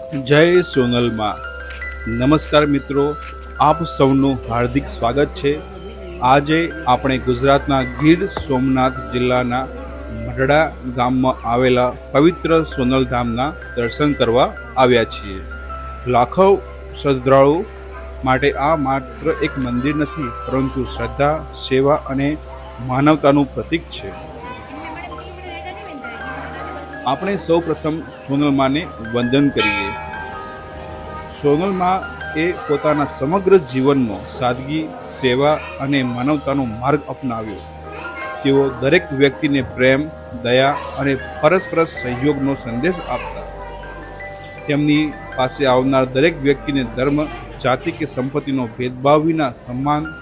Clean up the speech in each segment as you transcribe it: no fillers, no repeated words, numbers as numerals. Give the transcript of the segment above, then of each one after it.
જય સોનલમાં નમસ્કાર મિત્રો, આપ સૌનું હાર્દિક સ્વાગત છે। આજે આપણે ગુજરાતના ગીર સોમનાથ જિલ્લાના મઢડા ગામમાં આવેલા પવિત્ર સોનલધામના દર્શન કરવા આવ્યા છીએ। લાખો શ્રદ્ધાળુ માટે આ માત્ર એક મંદિર નથી, પરંતુ શ્રદ્ધા, સેવા અને માનવતાનું પ્રતીક છે। આપણે સૌ પ્રથમ સોનલમાને વંદન કરીએ। સોનલમાં એ પોતાના સમગ્ર જીવનમાં સાદગી, સેવા અને માનવતાનો માર્ગ અપનાવ્યો। તેઓ દરેક વ્યક્તિને પ્રેમ, દયા અને પરસ્પર સહયોગનો સંદેશ આપતા। તેમની પાસે આવનાર દરેક વ્યક્તિને ધર્મ, જાતિ કે સંપત્તિનો ભેદભાવ વિના સન્માન,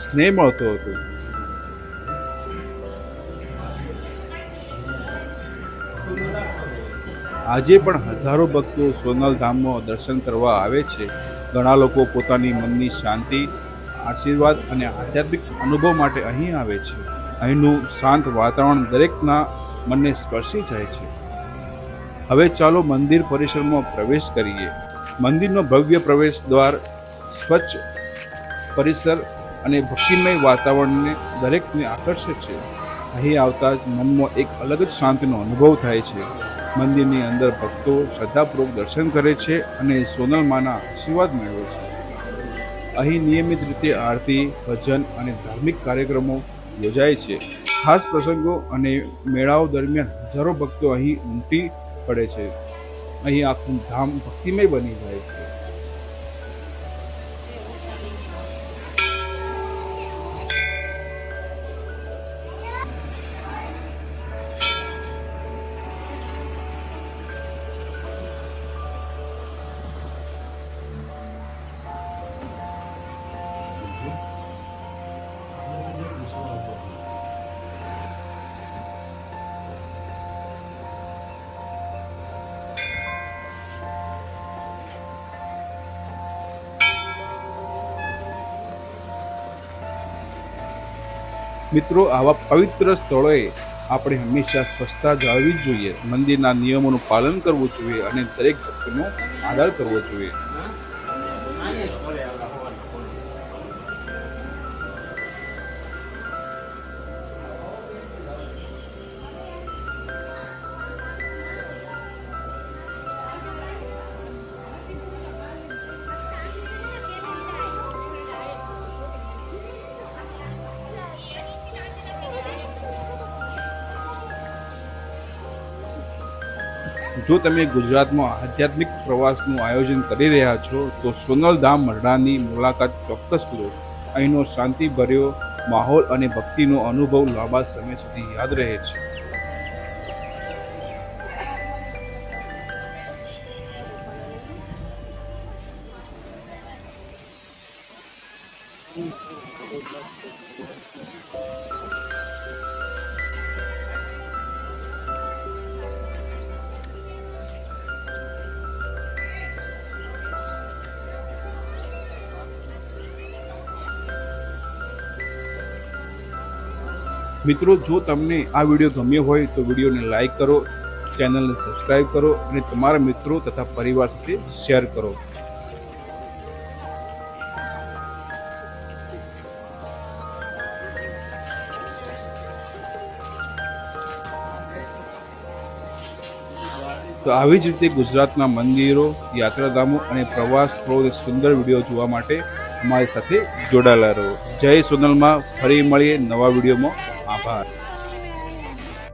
સ્નેહ મળતો હતો। આજે પણ હજારો ભક્તો સોનલધામમાં દર્શન કરવા આવે છે। ઘણા લોકો પોતાની મનની શાંતિ, આશીર્વાદ અને આધ્યાત્મિક અનુભવ માટે અહીં આવે છે। અહીંનું શાંત વાતાવરણ દરેકના મનને સ્પર્શી જાય છે। હવે ચાલો મંદિર પરિસરમાં પ્રવેશ કરીએ। મંદિરનો ભવ્ય પ્રવેશ દ્વાર, સ્વચ્છ પરિસર અને ભક્તિમય વાતાવરણને દરેકને આકર્ષે છે। અહીં આવતા જ મનમાં એક અલગ જ શાંતિનો અનુભવ થાય છે। મંદિરની અંદર ભક્તો શ્રદ્ધાપૂર્વક દર્શન કરે છે અને સોનલમાના આશીર્વાદ મેળવે છે। અહીં નિયમિત રીતે આરતી, ભજન અને ધાર્મિક કાર્યક્રમો યોજાય છે। ખાસ પ્રસંગો અને મેળાઓ દરમિયાન હજારો ભક્તો અહીં ઉમટી પડે છે। અહીં આખું ધામ ભક્તિમય બની જાય છે। મિત્રો, આવા પવિત્ર સ્થળોએ આપણે હંમેશા સ્વચ્છતા જાળવવી જ જોઈએ, મંદિરના નિયમોનું પાલન કરવું જોઈએ અને દરેક ભક્તનો આદર કરવો જોઈએ। જો તમે ગુજરાતમાં આધ્યાત્મિક પ્રવાસનું આયોજન કરી રહ્યા છો તો સોનલધામ મઢડાની મુલાકાત ચોક્કસ લો। અહીંનો શાંતિભર્યો માહોલ અને ભક્તિનો અનુભવ લાંબા સમય સુધી યાદ રહે છે। મિત્રો, જો તમને આ વિડીયો ગમ્યો હોય તો વિડીયોને લાઈક કરો, ચેનલને સબસ્ક્રાઈબ કરો અને તમારા મિત્રો તથા પરિવાર સાથે શેર કરો। તો આવી જ રીતે ગુજરાતના મંદિરો, યાત્રાધામો અને પ્રવાસ સ્થળોની સુંદર વિડીયો જોવા માટે અમારી સાથે જોડાયેલા રહો। જય સોનલમાં, ફરી મળીએ નવા વિડીયોમાં। આભાર।